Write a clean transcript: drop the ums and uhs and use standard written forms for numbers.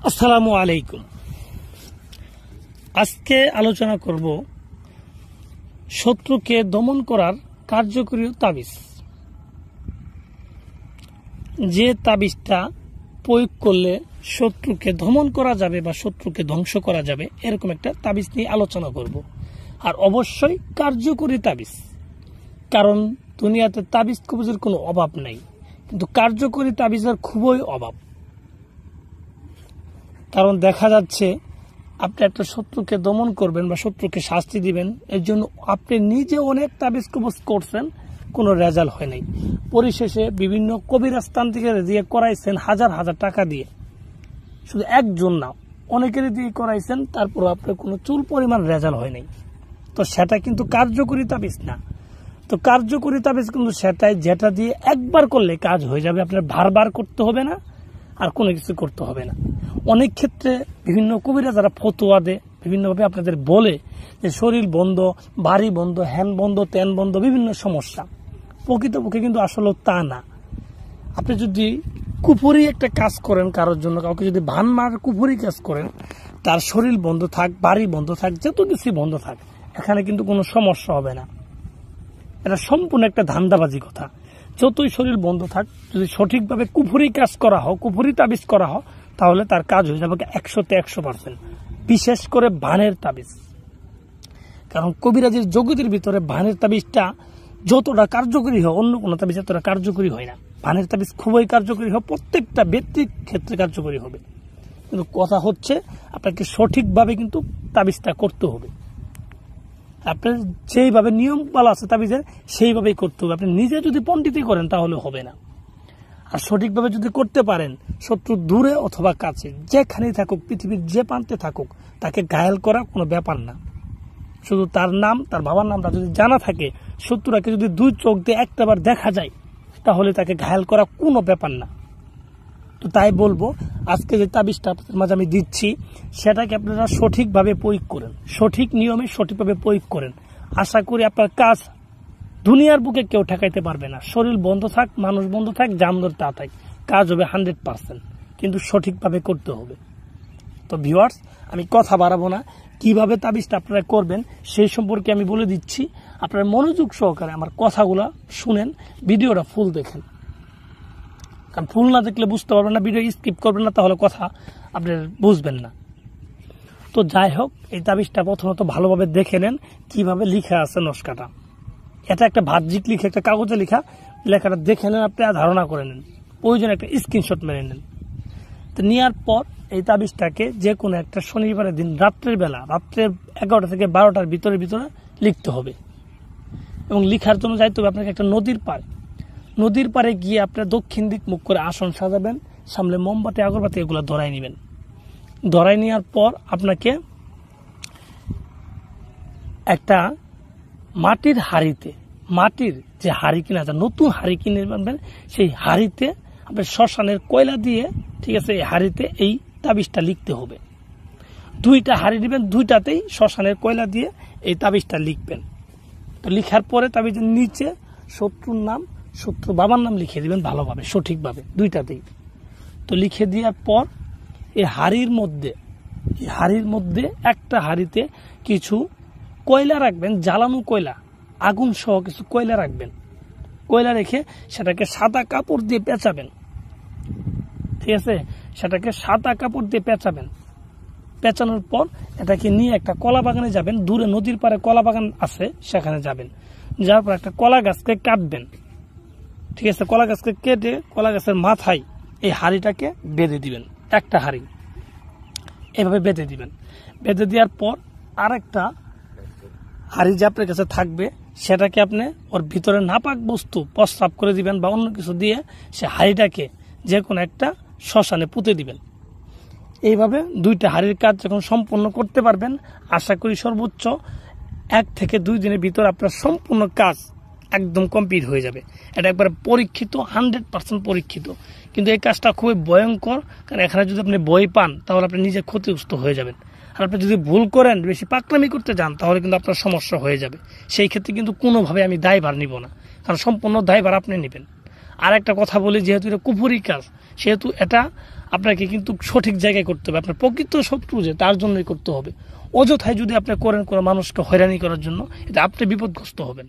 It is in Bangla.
আসসালামু আলাইকুম। আজকে আলোচনা করব শত্রুকে দমন করার কার্যকরী তাবিজ। যে তাবিজটা প্রয়োগ করলে শত্রুকে দমন করা যাবে বা শত্রুকে ধ্বংস করা যাবে, এরকম একটা তাবিজ নিয়ে আলোচনা করব। আর অবশ্যই কার্যকরী তাবিজ, কারণ দুনিয়াতে তাবিজ কবজের কোনো অভাব নেই, কিন্তু কার্যকরী তাবিজের খুবই অভাব। কারণ দেখা যাচ্ছে আপনি একটা শত্রুকে দমন করবেন বা শত্রুকে শাস্তি দিবেন, এর জন্য আপনি নিজে অনেক তাবিজ কবজ করছেন, কোনো রেজাল্ট হয় নাই। পরিশেষে বিভিন্ন কবিরাস্তান থেকে দিয়ে করাইছেন হাজার হাজার টাকা দিয়ে, শুধু একজন না অনেকেরই দিয়ে করাইছেন, তারপর আপনার কোনো চুল পরিমাণ রেজাল্ট হয় নাই। তো সেটা কিন্তু কার্যকরী তাবিজ না। তো কার্যকরী তাবিজ কিন্তু সেটাই যেটা দিয়ে একবার করলে কাজ হয়ে যাবে, আপনার বারবার করতে হবে না, আর কোনো কিছু করতে হবে না। অনেক ক্ষেত্রে বিভিন্ন কবিরা যারা ফতোয়া দেয়, বিভিন্নভাবে আপনাদের বলে যে শরীর বন্ধ, বাড়ি বন্ধ, হ্যান বন্ধ, ত্যান বন্ধ, বিভিন্ন সমস্যা। প্রকৃতপক্ষে কিন্তু আসলে তা না। আপনি যদি কুফরি একটা কাজ করেন কারোর জন্য, কাউকে যদি ভানমার কুফরি কাজ করেন, তার শরীর বন্ধ থাক, বাড়ি বন্ধ থাক, যত কিছু বন্ধ থাক, এখানে কিন্তু কোনো সমস্যা হবে না। এটা সম্পূর্ণ একটা ধান্দাবাজি কথা। যতই শরীর বন্ধ থাক, যদি সঠিকভাবে কুফরি কাজ করা হয়, কুফরি তাবিজ করা হয়, তাহলে তার কাজ হয়ে যাবে 100% বিশেষ করে বানের তাবিজ। কারণ কবিরাজের জগতের ভিতরে বানের তাবিজটা যতটা কার্যকরী হয়, অন্য কোনো তাবিজ এতটা কার্যকরী হয় না। বানের তাবিজ খুবই কার্যকরী হয়, প্রত্যেকটা ব্যক্তির ক্ষেত্রে কার্যকরী হবে। কিন্তু কথা হচ্ছে আপনাকে সঠিকভাবে কিন্তু তাবিজটা করতে হবে। আপনার যেইভাবে নিয়ম পালা আছে তাবিজের, সেইভাবেই করতে হবে। আপনি নিজে যদি পণ্ডিতই করেন তাহলে হবে না। আর সঠিকভাবে যদি করতে পারেন, শত্রু দূরে অথবা কাছে যেখানেই থাকুক, পৃথিবীর যে প্রান্তে থাকুক, তাকে ঘায়েল করা কোনো ব্যাপার না। শুধু তার নাম, তার বাবার নামটা যদি জানা থাকে, শত্রুরাকে যদি দুই চোখ দিয়ে একটাবার দেখা যায়, তাহলে তাকে ঘায়েল করা কোনো ব্যাপার না। তো তাই বলবো, আজকে যে তাবিজটা আপনাদের মাঝে আমি দিচ্ছি, সেটাকে আপনারা সঠিকভাবে প্রয়োগ করেন, সঠিক নিয়মে সঠিকভাবে প্রয়োগ করেন। আশা করি আপনার কাজ দুনিয়ার বুকে কেউ ঠেকাইতে পারবে না। শরীর বন্ধ থাক, মানুষ বন্ধ থাক, জামদর তা থাক, কাজ হবে 100%, কিন্তু সঠিকভাবে করতে হবে। তো ভিউয়ার্স, আমি কথা বাড়াবো না, কিভাবে তাবিজটা আপনারা করবেন সেই সম্পর্কে আমি বলে দিচ্ছি। আপনারা মনোযোগ সহকারে আমার কথাগুলো শুনেন, ভিডিওটা ফুল দেখেন। কারণ ফুল না দেখলে বুঝতে পারবেন না, ভিডিও স্কিপ করবেন না, তাহলে কথা আপনি বুঝবেন না। তো যাই হোক, এই তাবিজটা প্রথমত ভালোভাবে দেখে নেন কিভাবে লিখা আছে নস্কাটা। এটা একটা বাহ্যিক লিখে, একটা কাগজে লেখা, লেখাটা দেখে নেন, আপনি ধারণা করে নেন, প্রয়োজনে একটা স্ক্রিনশট মেরে নেন। তো নেওয়ার পর এই তাবিজটাকে যে কোনো একটা শনিবারের দিন রাত্রের বেলা, রাত্রের 11টা থেকে 12টার ভিতরে লিখতে হবে। এবং লিখার জন্য যাইতে হবে আপনাকে একটা নদীর পাড়ে। নদীর পাড়ে গিয়ে আপনার দক্ষিণ দিক মুখ করে আসন সাজাবেন, সামনে মোমবাতি, আগরবাতি এগুলো ধরাই নেবেন। ধরাই নেওয়ার পর আপনাকে একটা মাটির হাঁড়িতে, মাটির যে হাঁড়ি কিনা যায়, নতুন হাঁড়ি কিনে আনবেন, সেই হাঁড়িতে আপনার শ্মশানের কয়লা দিয়ে, ঠিক আছে, এই হাঁড়িতে এই তাবিজটা লিখতে হবে। 2টা হাঁড়ি নেবেন, 2টাতেই শ্মশানের কয়লা দিয়ে এই তাবিজটা লিখবেন। তো লিখার পরে তাবিজের নিচে শত্রুর নাম, শত্রু বাবার নাম লিখে দিবেন ভালোভাবে, সঠিকভাবে 2টাতেই। তো লিখে দেওয়ার পর এই হাঁড়ির মধ্যে একটা হাঁড়িতে কিছু কয়লা রাখবেন, জ্বালানো কয়লা, আগুন সহ কিছু কয়লা রাখবেন। কয়লা রেখে সেটাকে সাদা কাপড় দিয়ে পেঁচাবেন, ঠিক আছে, সেটাকে সাদা কাপড় দিয়ে পেঁচাবেন। পেঁচানোর পর এটাকে নিয়ে একটা কলা বাগানে যাবেন, দূরে নদীর পাড়ে কলা বাগান আছে, সেখানে যাবেন। যাওয়ার পর একটা কলা গাছকে কাটবেন, ঠিক আছে, কলা গাছকে কেটে কলা গাছের মাথায় এই হাঁড়িটাকে বেঁধে দিবেন। একটা হাঁড়ি এভাবে বেঁধে দিবেন। বেঁধে দেওয়ার পর আরেকটা হাঁড়ি যে আপনার কাছে থাকবে, সেটাকে আপনি ওর ভিতরে নাপাক বস্তু প্রস্রাব করে দিবেন বা অন্য কিছু দিয়ে সে হাঁড়িটাকে যে কোনো একটা শ্মশানে পুঁতে দিবেন। এইভাবে 2টা হাঁড়ির কাজ যখন সম্পূর্ণ করতে পারবেন, আশা করি সর্বোচ্চ 1 থেকে 2 দিনের ভিতর আপনার সম্পূর্ণ কাজ একদম কমপ্লিট হয়ে যাবে। এটা একবার পরীক্ষিত, 100% পরীক্ষিত। কিন্তু এই কাজটা খুবই ভয়ঙ্কর, কারণ এখানে যদি আপনি ভয় পান, তাহলে আপনি নিজে ক্ষতিগ্রস্ত হয়ে যাবেন। আর আপনি যদি ভুল করেন, বেশি পাকলামি করতে যান, তাহলে কিন্তু আপনার সমস্যা হয়ে যাবে। সেই ক্ষেত্রে কিন্তু কোনোভাবে আমি দায়ভার নিব না, কারণ সম্পূর্ণ দায়ভার আপনি নেবেন। আর একটা কথা বলি, যেহেতু এটা কুফরি কাজ, সেহেতু এটা আপনাকে কিন্তু সঠিক জায়গায় করতে হবে। আপনার প্রকৃত শত্রু যে, তার জন্যই করতে হবে। অযথায় যদি আপনি করেন কোনো মানুষকে হয়রানি করার জন্য, এটা আপনি বিপদগ্রস্ত হবেন।